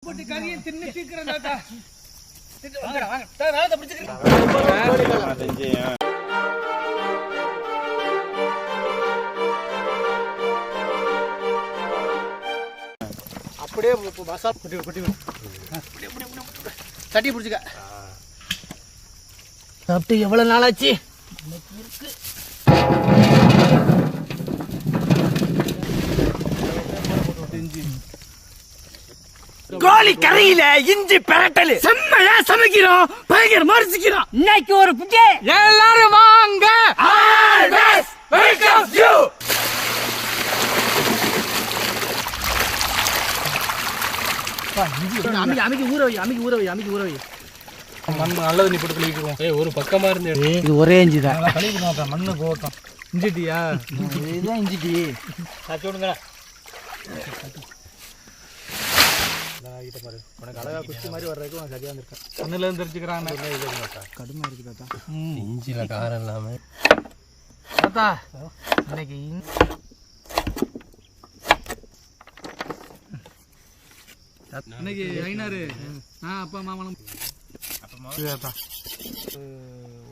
அப்படியே மசாலா தட்டி பிடிச்சிக்க. சாப்பிட்டு எவ்வளவு நாள் ஆச்சு? கோழி கறியில இஞ்சி பிரட்டல் செம்மையா சமைக்கிறோம், பயங்கரமா ரசிக்கிறோம். இன்னைக்கு ஒரு புஜே எல்லாரும் வாங்க. நல்லது நீ போட்டு கழிக்கிறோம். ஒரு பக்கமா இருந்து இது ஒரே இஞ்சி தான் கழிக்கணும். மண்ணு போட்டோம். இஞ்சிட்டியா? இதுதான் இஞ்சிட்டி. சாச்சி விடுங்க. உனக்கு அழகா குச்சி மாதிரி வர்றதுக்கு உனக்கு சரியா இருந்திருக்கேன். மண்ணுல இருந்து தெரிஞ்சுக்கிறாங்க. கடுமை இருக்குது தாத்தா. இஞ்சில காரம் இல்லாம தாத்தா இன்னைக்கு இன்னைக்கு ஐநாறு அப்பா மாமலம்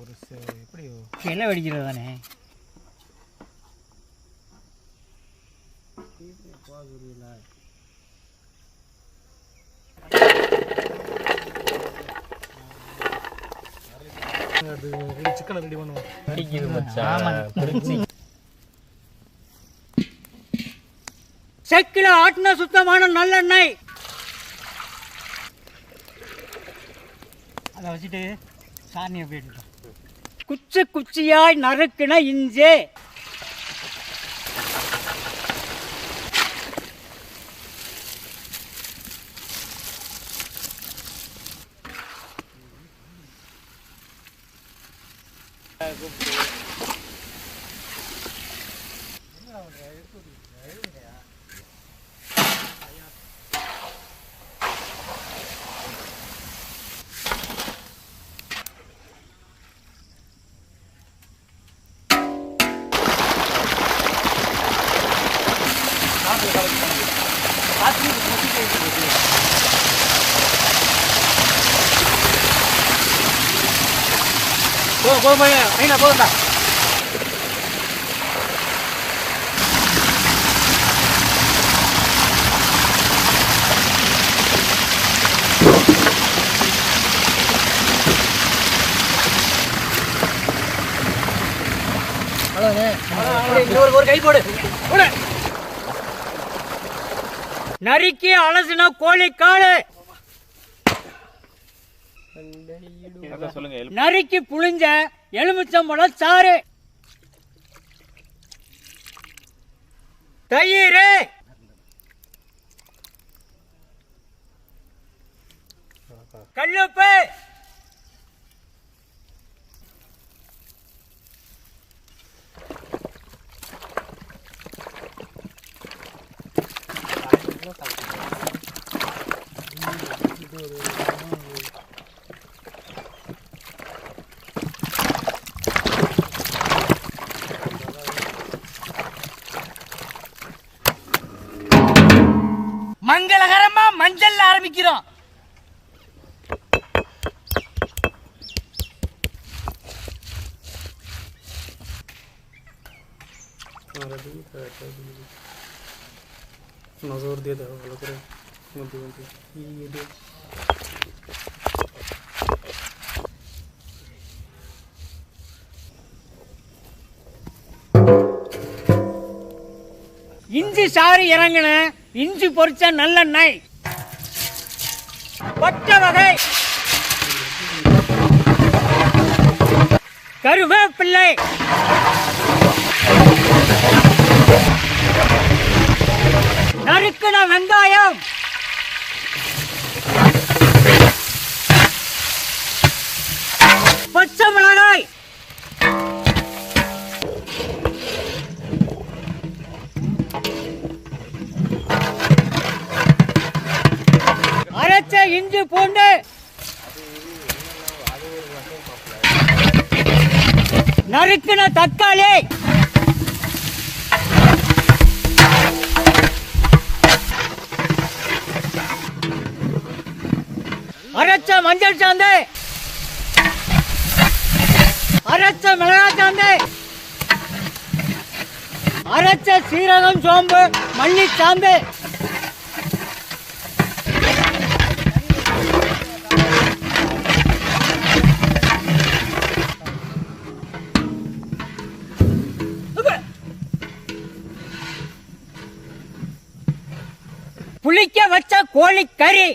ஒரு எப்படி என்ன வெடிக்கிறது தானே. சிக்கனை ரெடி பண்ணுவோம். செக்கில ஆட்டின சுத்தமான நல்லெண்ணெய் அதை வச்சுட்டு சாணியை போயிட்டு குச்சி குச்சியாய் நறுக்குன இஞ்சி போதும்டா. ஒரு கை போடு. நறுக்கி அலசினா கோழி காலு, நறுக்கி புளிஞ்ச எலுமிச்சம்பழம் சாறு, தயிர், கல்லுப்பு, மங்களகரமா மஞ்சள் ஆரம்பிக்கிறோம். जोर दे दो இஞ்சி சாறு இறங்குன இஞ்சி பொரிச்ச நல்லெண்ணெய், பட்டை வகை, கருவேப்பிள்ளை, நறுக்குன வெங்காயம், பச்சை மிளகாய், அரைச்ச இஞ்சி பூண்டு, நறுக்குன தக்காளி, அரைச்ச மஞ்சள் சாந்து, அரைச்ச மிளகாய் சாந்து, அரைச்ச சீரகம் சோம்பு மல்லி சாந்து, புளிக்க வச்ச கோழி கறி.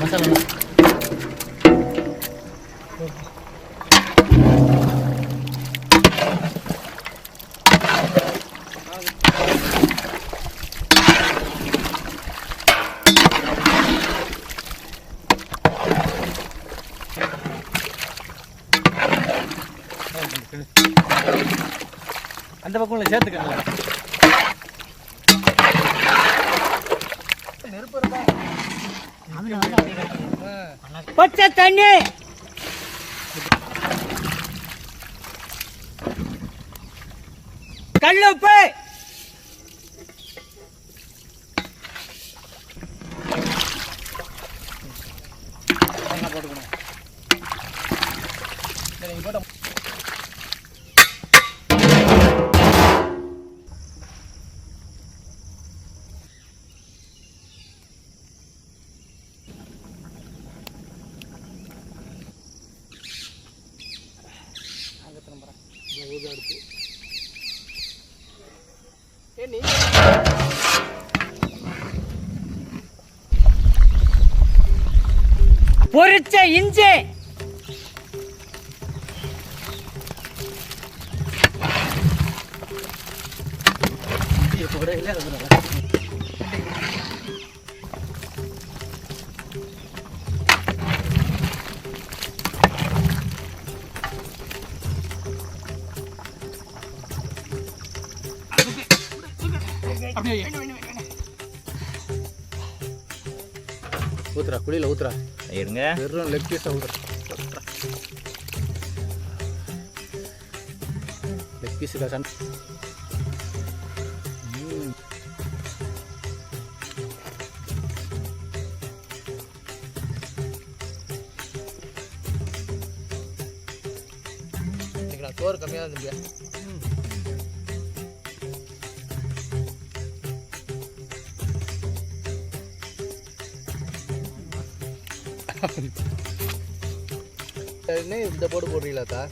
மசாலா அந்த பக்கம் சேர்த்துக்கல. பச்சை தண்ணி, கல்லுப்பு, போட்டுக்கணும். பொரிச்ச இஞ்சி, ஊத்துறா, குழியில ஊத்துறா. இருங்க, வெறும் லெக் பீஸா ஊத்துறா. லெக் பீஸுக்கா சன். சோறு கம்மியாக இருந்துச்சு. இந்த போட்டு போடுறீங்களாக்கா?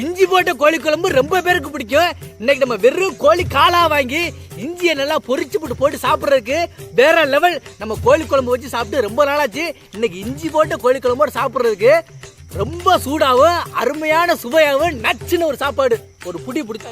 இஞ்சி போட்ட கோழி குழம்பு ரொம்ப பேருக்கு பிடிக்கும். இன்னைக்கு நம்ம வெறும் கோழி காலா வாங்கி இஞ்சியை நல்லா பொரிச்சு போட்டு சாப்பிட்றதுக்கு வேற லெவல். நம்ம கோழி குழம்பு வச்சு சாப்பிட்டு ரொம்ப நாளாச்சு. இன்னைக்கு இஞ்சி போட்ட கோழி குழம்போடு சாப்பிட்றதுக்கு ரொம்ப சூடாகவும் அருமையான சுவையாகவும் நச்சுன்னு ஒரு சாப்பாடு. ஒரு புடி பிடிச்சா